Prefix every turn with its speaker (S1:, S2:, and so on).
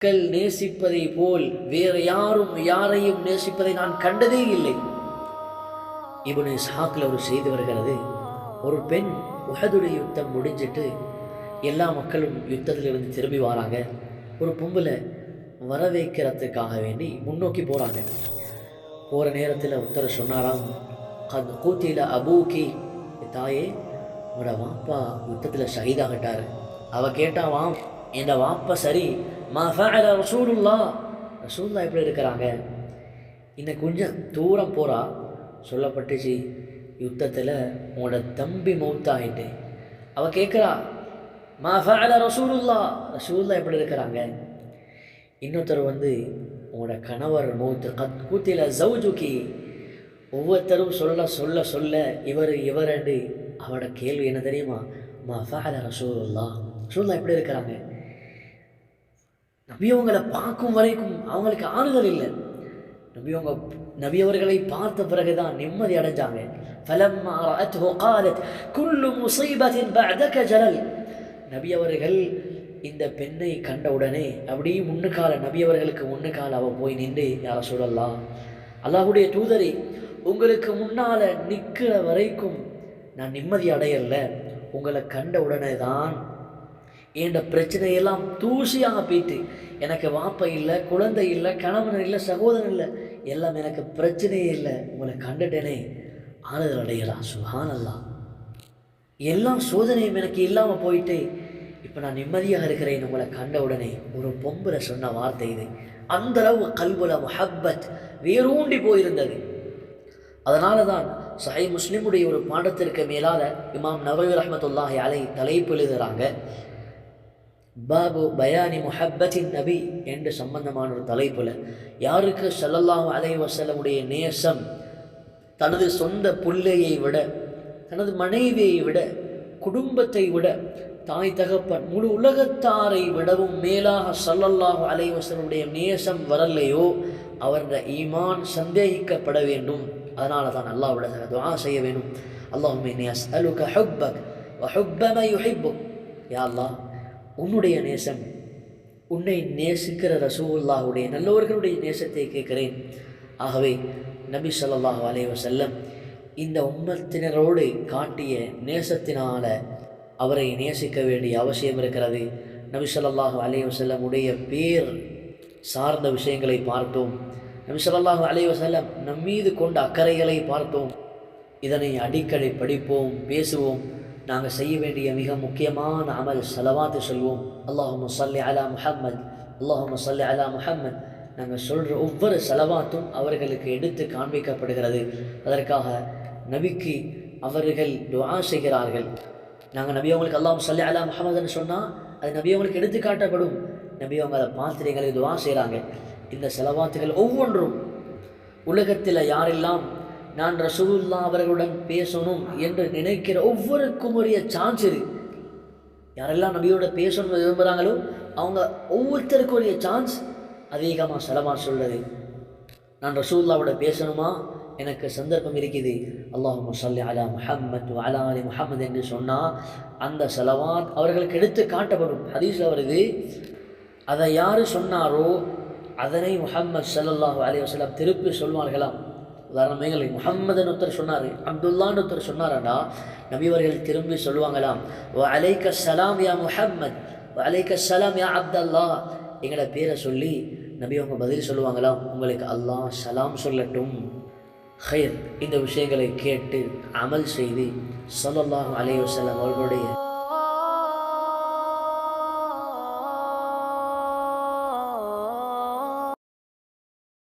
S1: மக்கள் நேசிப்பதை போல் வேறு யாரையும் நேசிப்பதை நான் கண்டதே இல்லை. இப்னு இஸ்ஹாக்ல ஒரு செய்தி வருகிறது. ஒரு பெண் உஹதுடைய யுத்தம் முடிஞ்சிட்டு எல்லா மக்களும் யுத்தத்திலிருந்து திரும்பி வராங்க. ஒரு பொம்பளை வரவேற்கிறதுக்காக வேண்டி முன்னோக்கி போகிறாங்க. போகிற நேரத்தில் ஒருத்தர் சொன்னாராம், கத் கூத்தில அபூக்கி, தாயே உங்களோட வாப்பா யுத்தத்தில் ஷஹீதாகிட்டார். அவள் கேட்டாவாம், என் வாப்பா சரி, மா ஃபஅல ரசூலுல்லாஹ், ரசூலுல்லாஹ் எப்படி இருக்கிறாங்க? இன்னும் கொஞ்சம் தூரம் போகிறா, சொல்லப்பட்டுச்சு யுத்தத்தில் உங்களோட தம்பி மௌத்தாகிட்டு. அவள் கேட்குறா, மா ஃபஅல ரசூலுல்லாஹ், ரசூலுல்லாஹ் எப்படி இருக்கிறாங்க? இன்னொருத்தர் உங்களோட கணவர் மௌத்து, கத் குத்தில ஜௌஜுகி. ஒவ்வொருத்தரும் சொல்ல சொல்ல சொல்ல இவர் என்று அவட கேள்வி என்ன தெரியுமா? மா ஃபஅல ரசூலுல்லாஹ், ரசூலுல்லாஹ் எப்படி இருக்கிறாங்க? நபி அவங்களை பார்க்கும் வரைக்கும் அவங்களுக்கு ஆறுதல் இல்லை. நபி அவர்களை பார்த்த பிறகுதான் நிம்மதி அடைஞ்சாங்க. ஃபலம்மா ரஅத்ஹு காலத் குல்லு முஸீபத்தின் பஅதக ஜலல். நபி அவர்கள் இந்த பெண்ணை கண்டவுடனே அப்படியே நபி அவர்களுக்கு முன்னுக்கால அவ போய் நின்று, யா ரசூலல்லாஹ், அல்லாஹ்வுடைய தூதரே, உங்களுக்கு முன்னால் நிற்கிற வரைக்கும் நான் நிம்மதி அடையல. உங்களை கண்ட உடனே தான் என்ற பிரச்சனையெல்லாம் தூசியாக போயிட்டு, எனக்கு வாப்பை இல்லை, குழந்தை இல்லை, கணவன் இல்லை, சகோதரன் இல்லை, எல்லாம் எனக்கு பிரச்சனையே இல்லை. உங்களை கண்டுட்டேனே ஆறுதல் அடையலாம். சுப்ஹானல்லாஹ், எல்லா சோதனையும் எனக்கு இல்லாமல் போயிட்டு இப்போ நான் நிம்மதியாக இருக்கிறேன் உங்களை கண்ட உடனே. ஒரு பொம்பளை சொன்ன வார்த்தை இது. அந்தளவு கல்புல முஹப்பத் வேரூண்டி போயிருந்தது. அதனால தான் சஹீஹ் முஸ்லிமுடைய ஒரு பாடத்திற்கு மேலாக இமாம் நவவி ரஹ்மத்துல்லாஹி அலைஹி தலைப்பு எழுதுகிறாங்க. பாபு பயானி முஹப்பத்தின் நபி என்று சம்பந்தமான ஒரு தலைப்பில், யாருக்கு ஸல்லல்லாஹு அலைஹி வஸல்லமுடைய நேசம் தனது சொந்த பிள்ளையை விட, தனது மனைவியை விட, குடும்பத்தை விட, தாய் தகப்பன், முழு உலகத்தாரை விடவும் மேலாக ஸல்லல்லாஹு அலைஹி வஸல்லமுடைய நேசம் வரலையோ அவருடைய ஈமான் சந்தேகிக்கப்பட வேண்டும். அதனால தான் அல்லாஹ்விடத்தில் துஆ செய்ய வேண்டும். அல்லாஹும்ம இன்னி அஸ்அலுக ஹுப்பக் வ ஹுப்ப மன் யுஹிப்புக். யா அல்லாஹ், உன்னுடைய நேசம், உன்னை நேசிக்கிற ரசூலுல்லாஹுடைய நல்லவர்களுடைய நேசத்தை கேட்கிறேன். ஆகவே நபி ஸல்லல்லாஹு அலைஹி வஸல்லம் இந்த உம்மத்தினரோடு காட்டிய நேசத்தினால அவரை நேசிக்க வேண்டிய அவசியம் இருக்கிறது. நபி ஸல்லல்லாஹு அலைஹி வஸல்லம் உடைய பேர் சார்ந்த விஷயங்களை பார்த்தோம். நபி ஸல்லல்லாஹு அலைஹி வஸல்லம் நம்மீது கொண்ட அக்கறைகளை பார்த்தோம். இதனை அடிக்கடி படிப்போம், பேசுவோம். நாங்கள் செய்ய வேண்டிய மிக முக்கியமான அமல் ஸலவாத்து சொல்வோம். அல்லாஹும்ம ஸல்லி அலா முஹம்மத், அல்லாஹும்ம ஸல்லி அலா முஹம்மத். நாங்கள் சொல்கிற ஒவ்வொரு ஸலவாத்தும் அவர்களுக்கு எடுத்து காண்பிக்கப்படுகிறது. அதற்காக நபிக்கு அவர்கள் துஆ செய்கிறார்கள். நாங்கள் நபி அவங்களுக்கு அல்லாஹும்ம ஸல்லி அலா முஹம்மதுன்னு சொன்னால் அது நபி அவங்களுக்கு எடுத்து காட்டப்படும். நபி அவங்க அதை பார்த்துட்டு எங்களுக்கு துஆ செய்கிறாங்க. இந்த ஸலவாத்துகள் ஒவ்வொன்றும் உலகத்தில் யாரெல்லாம் நான் ரசூலுல்லாஹ் அவர்களுடன் பேசணும் என்று நினைக்கிற ஒவ்வொருக்கும் உரிய சான்ஸ் இது. யாரெல்லாம் நபியோட பேசணும் விரும்புகிறாங்களோ அவங்க ஒவ்வொருத்தருக்கும் உரிய சான்ஸ் அதிகமாக ஸலவாத் சொல்கிறது. நான் ரசூலுல்லாஹ்வோட பேசணுமா, எனக்கு சந்தர்ப்பம் இருக்குது, அல்லாஹும்ம ஸல்லி அலா முஹம்மத் வ அலா ஆலி முஹம்மத் என்று சொன்னால் அந்த ஸலவாத் அவர்களுக்கு எடுத்து காட்டப்படும். ஹதீஸில் வருது, அதை யார் சொன்னாரோ அதனை முஹம்மது ஸல்லல்லாஹு அலைஹி வஸல்லம் திருப்பி சொல்வார்களாம். உதாரணமே முஹம்மதுன்னு ஒருத்தர் சொன்னார், அப்துல்லான்னு ஒருத்தர் சொன்னாரண்டா நபி அவர்கள் திரும்பி சொல்லுவாங்களாம், வ அலைக்க ஸலாம் யா முஹம்மத் வ அலைக்க ஸலாம் யா அப்துல்லாஹ். எங்களோட பேரை சொல்லி நபி அவங்க பதில் சொல்லுவாங்களாம், உங்களுக்கு அல்லாஹ் சலாம் சொல்லட்டும். ஹைர், இந்த விஷயங்களை கேட்டு அமல் செய்து ஸல்லல்லாஹு அலைஹி வஸல்லம் அவர்களுடைய